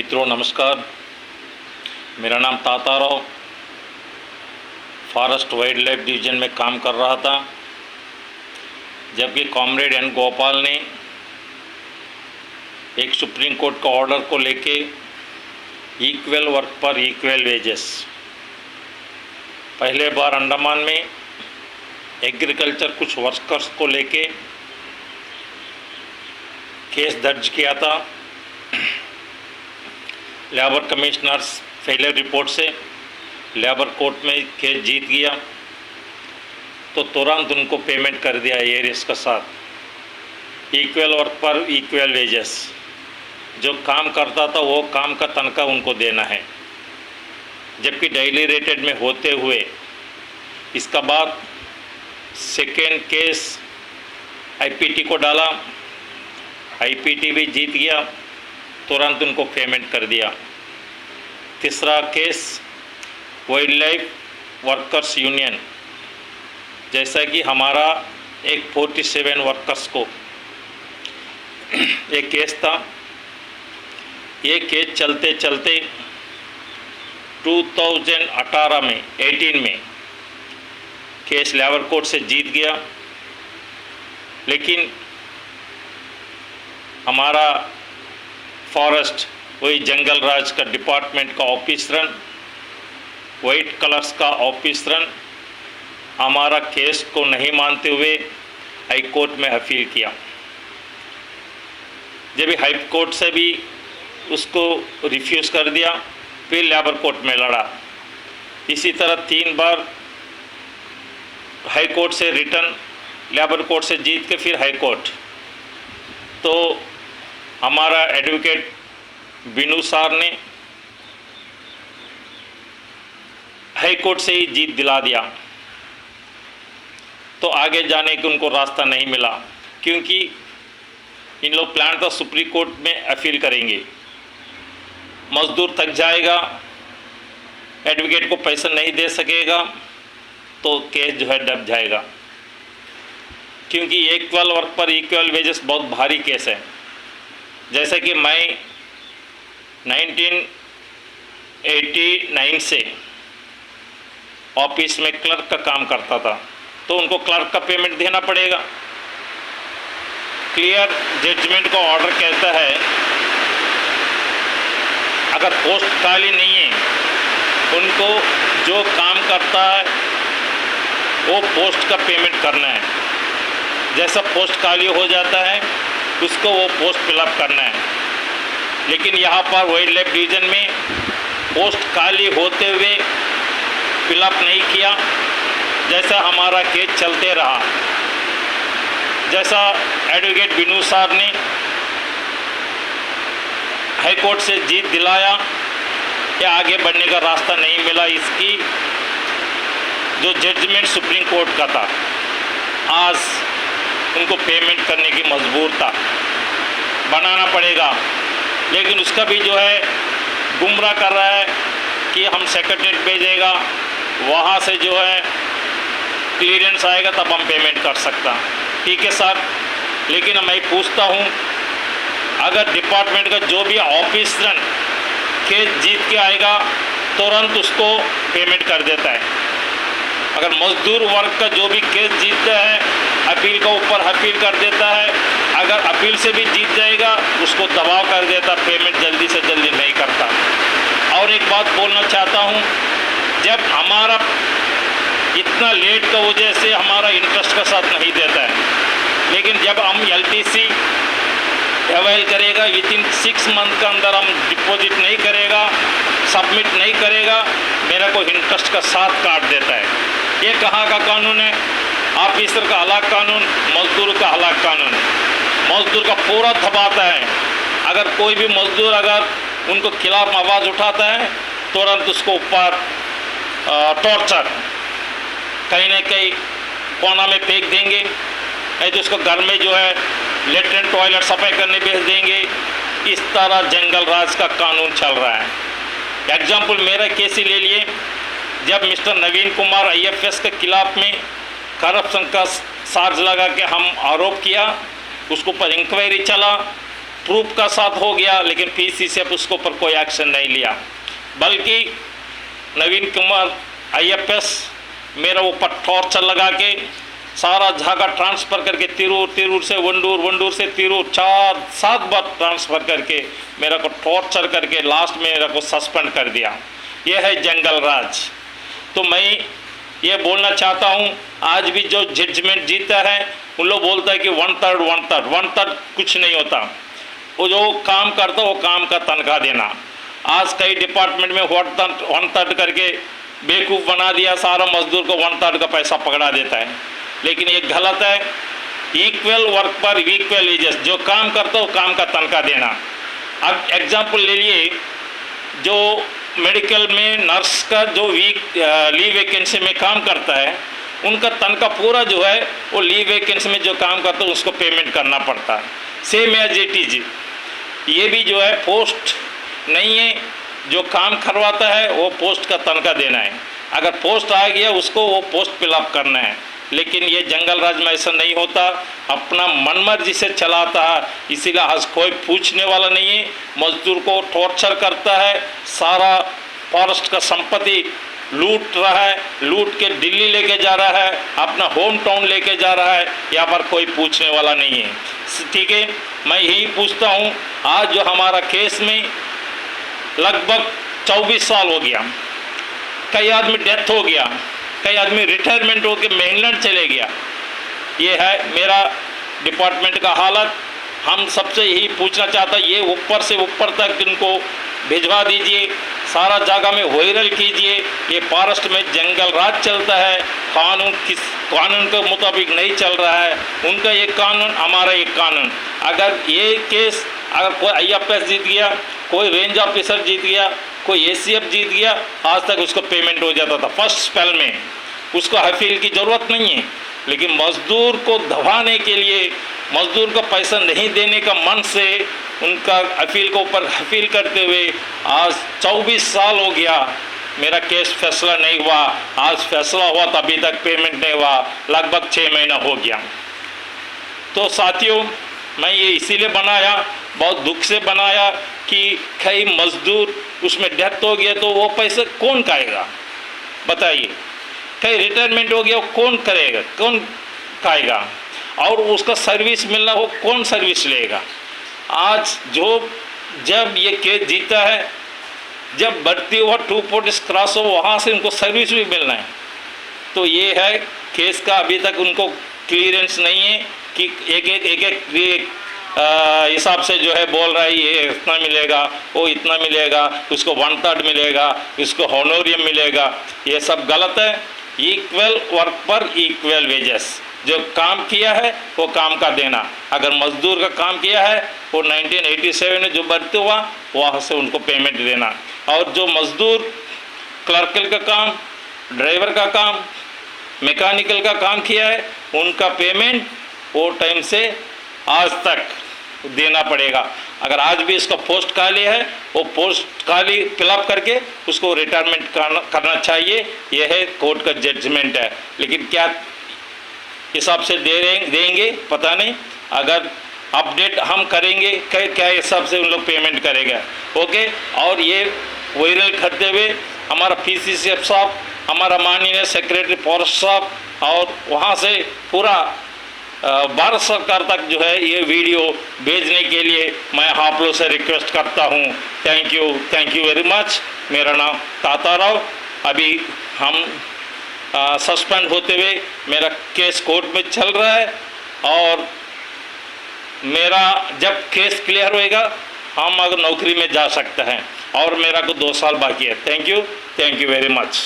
मित्रों नमस्कार। मेरा नाम ताताराव फॉरेस्ट वाइल्ड लाइफ डिवीज़न में काम कर रहा था, जबकि कॉमरेड एन गोपाल ने एक सुप्रीम कोर्ट का ऑर्डर को लेके इक्वल वर्क पर इक्वल वेजेस, पहले बार अंडमान में एग्रीकल्चर कुछ वर्कर्स को लेके केस दर्ज किया था। लेबर कमिश्नर्स फेलियर रिपोर्ट से लेबर कोर्ट में केस जीत गया तो तुरंत उनको पेमेंट कर दिया एरियर्स के साथ। इक्वल वर्क पर इक्वल वेजेस, जो काम करता था वो काम का तनख्वाह उनको देना है, जबकि डेली रेटेड में होते हुए इसका बाद सेकेंड केस आईपीटी को डाला, आईपीटी भी जीत गया, तुरंत उनको पेमेंट कर दिया। तीसरा case wild life workers union, जैसा कि हमारा एक 47 वर्कर्स को एक केस था। ये केस चलते चलते 2018 में 18 में केस लेबर कोर्ट से जीत गया, लेकिन हमारा फॉरेस्ट वही जंगल राज का डिपार्टमेंट का ऑफिसरन, वाइट कलर्स का ऑफिसरन हमारा केस को नहीं मानते हुए हाई कोर्ट में अपील किया। जब हाई कोर्ट से भी उसको रिफ्यूज़ कर दिया, फिर लेबर कोर्ट में लड़ा। इसी तरह 3 बार हाई कोर्ट से रिटर्न, लेबर कोर्ट से जीत के फिर हाई कोर्ट। तो हमारा एडवोकेट बिनू सार ने हाई कोर्ट से ही जीत दिला दिया, तो आगे जाने के उनको रास्ता नहीं मिला, क्योंकि इन लोग प्लान था सुप्रीम कोर्ट में अपील करेंगे, मजदूर थक जाएगा, एडवोकेट को पैसा नहीं दे सकेगा, तो केस जो है दब जाएगा। क्योंकि इक्वल वर्क पर इक्वल वेजेस बहुत भारी केस है। जैसे कि मैं 1989 से ऑफिस में क्लर्क का काम करता था, तो उनको क्लर्क का पेमेंट देना पड़ेगा। क्लियर जजमेंट का ऑर्डर कहता है अगर पोस्ट खाली नहीं है, उनको जो काम करता है वो पोस्ट का पेमेंट करना है। जैसा पोस्ट खाली हो जाता है उसको वो पोस्ट फिलअप करना है। लेकिन यहाँ पर वाइल्ड लाइफ डिवीज़न में पोस्ट खाली होते हुए फिलअप नहीं किया, जैसा हमारा केस चलते रहा। जैसा एडवोकेट बिनू साहब ने हाई कोर्ट से जीत दिलाया, या आगे बढ़ने का रास्ता नहीं मिला। इसकी जो जजमेंट सुप्रीम कोर्ट का था, आज उनको पेमेंट करने की मजबूर था, बनाना पड़ेगा। लेकिन उसका भी जो है गुमराह कर रहा है कि हम सेक्रेटरीट भेजेगा, वहाँ से जो है क्लियरेंस आएगा तब हम पेमेंट कर सकता। ठीक है सर, लेकिन मैं पूछता हूँ, अगर डिपार्टमेंट का जो भी ऑफिसर केस जीत के आएगा तुरंत उसको पेमेंट कर देता है। अगर मजदूर वर्ग का जो भी केस जीतता है अपील का ऊपर अपील कर देता है, अगर अपील से भी जीत जाएगा उसको दबाव कर देता, पेमेंट जल्दी से जल्दी नहीं करता। और एक बात बोलना चाहता हूँ, जब हमारा इतना लेट का वजह से हमारा इंटरेस्ट का साथ नहीं देता है, लेकिन जब हम एलटीसी अवेल करेगा, विदिन 6 मंथ का अंदर हम डिपॉजिट नहीं करेगा, सबमिट नहीं करेगा, मेरा को इंटरेस्ट का साथ काट देता है। ये कहाँ का कानून है? ऑफिसर का अलग कानून, मजदूर का अलग कानून। मजदूर का पूरा दबाता है। अगर कोई भी मजदूर अगर उनको खिलाफ आवाज़ उठाता है तुरंत उसको ऊपर टॉर्चर कहीं ना कहीं कोना में फेंक देंगे, नहीं तो उसको घर में जो है लेटरिन टॉयलेट सफाई करने भेज देंगे। इस तरह जंगल राज का कानून चल रहा है। एग्जाम्पल मेरा केस ही ले लिए, जब मिस्टर नवीन कुमार आईएफएस के खिलाफ में करप्शन का चार्ज लगा के हम आरोप किया, उसके ऊपर इंक्वायरी चला, प्रूफ का साथ हो गया, लेकिन पीसीसीएफ उसके ऊपर कोई एक्शन नहीं लिया, बल्कि नवीन कुमार IFS मेरा ऊपर टॉर्चर लगा के सारा जगह ट्रांसफ़र करके तिरूर से वंडूर से तिरूर 4-7 बार ट्रांसफ़र करके मेरा को टॉर्चर करके लास्ट में मेरा को सस्पेंड कर दिया। ये है जंगल राज। तो मैं ये बोलना चाहता हूँ, आज भी जो जजमेंट जीता है उन लोग बोलता है कि 1/3 कुछ नहीं होता। वो जो काम करता वो काम का तनख्वाह देना। आज कई डिपार्टमेंट में 1/3 करके बेवकूफ़ बना दिया, सारा मजदूर को 1/3 का पैसा पकड़ा देता है, लेकिन ये गलत है। इक्वल वर्क पर इक्वल वेजेस, जो काम करता है वो काम का तनख्वाह देना। अब एग्जाम्पल ले लिए, जो मेडिकल में नर्स का जो लीव वैकेंसी में काम करता है, उनका तनख्वाह पूरा जो है वो लीव वैकेंसी में जो काम करता है उसको पेमेंट करना पड़ता है। सेम एज इट इज ये भी जो है पोस्ट नहीं है, जो काम करवाता है वो पोस्ट का तनख्वाह देना है। अगर पोस्ट आ गया उसको वो पोस्ट फिलअप करना है। लेकिन ये जंगल राज में ऐसा नहीं होता, अपना मनमर्जी से चलाता है, इसीलिए आज कोई पूछने वाला नहीं है। मजदूर को टॉर्चर करता है, सारा फॉरेस्ट का संपत्ति लूट रहा है, लूट के दिल्ली लेके जा रहा है, अपना होम टाउन लेके जा रहा है। यहाँ पर कोई पूछने वाला नहीं है। ठीक है, मैं यही पूछता हूँ, आज जो हमारा केस में लगभग 24 साल हो गया, कई आदमी डेथ हो गया, कई आदमी रिटायरमेंट होकर मेनलैंड चले गया। ये है मेरा डिपार्टमेंट का हालत। हम सबसे यही पूछना चाहता, ये ऊपर से ऊपर तक इनको भिजवा दीजिए, सारा जगह में वायरल कीजिए। ये फॉरेस्ट में जंगल राज चलता है, कानून के मुताबिक नहीं चल रहा है। उनका एक कानून, हमारा एक कानून। अगर ये केस अगर कोई IFS जीत गया, कोई रेंज ऑफिसर जीत गया, कोई ACF जीत गया, आज तक उसको पेमेंट हो जाता था फर्स्ट स्पेल में, उसको अपील की ज़रूरत नहीं है। लेकिन मज़दूर को दबाने के लिए, मज़दूर को पैसा नहीं देने का मन से उनका अपील को ऊपर अपील करते हुए आज 24 साल हो गया, मेरा केस फैसला नहीं हुआ। आज फैसला हुआ तो अभी तक पेमेंट नहीं हुआ, लगभग 6 महीना हो गया। तो साथियों, मैं ये इसीलिए बनाया, बहुत दुख से बनाया कि कई मजदूर उसमें डेथ हो गया तो वो पैसे कौन खाएगा, बताइए। कहीं रिटायरमेंट हो गया, कौन करेगा, कौन खाएगा, और उसका सर्विस मिलना हो कौन सर्विस लेगा। आज जब ये केस जीता है, जब बढ़ती हुआ 240 क्रॉस हो, वहाँ से उनको सर्विस भी मिलना है। तो ये है केस का, अभी तक उनको क्लियरेंस नहीं है कि एक हिसाब से जो है बोल रहा है ये इतना मिलेगा, वो इतना मिलेगा, उसको 1/3 मिलेगा, उसको हॉनोरियम मिलेगा। ये सब गलत है। इक्वल वर्क पर इक्वल वेजेस, जो काम किया है वो काम का देना। अगर मजदूर का काम किया है वो 1987 में जो भर्ती हुआ वहाँ से उनको पेमेंट देना। और जो मजदूर क्लर्कल का काम, ड्राइवर का काम, मैकेनिकल का काम किया है, उनका पेमेंट वो टाइम से आज तक देना पड़ेगा। अगर आज भी इसका पोस्ट खाली है, वो पोस्ट खाली फिलअप करके उसको रिटायरमेंट करना चाहिए। यह है कोर्ट का जजमेंट है। लेकिन क्या हिसाब से देंगे पता नहीं। अगर अपडेट हम करेंगे क्या हिसाब से उन लोग पेमेंट करेगा। ओके। और ये वायरल करते हुए हमारा PCCF साहब, हमारा माननीय सेक्रेटरी फॉरेस्ट साहब, और वहाँ से पूरा भारत सरकार तक जो है ये वीडियो भेजने के लिए मैं आप लोग से रिक्वेस्ट करता हूँ। Thank you very much. मेरा नाम ताताराव। अभी हम सस्पेंड होते हुए मेरा केस कोर्ट में चल रहा है, और मेरा जब केस क्लियर होएगा हम अगर नौकरी में जा सकते हैं, और मेरा को 2 साल बाकी है। Thank you very much.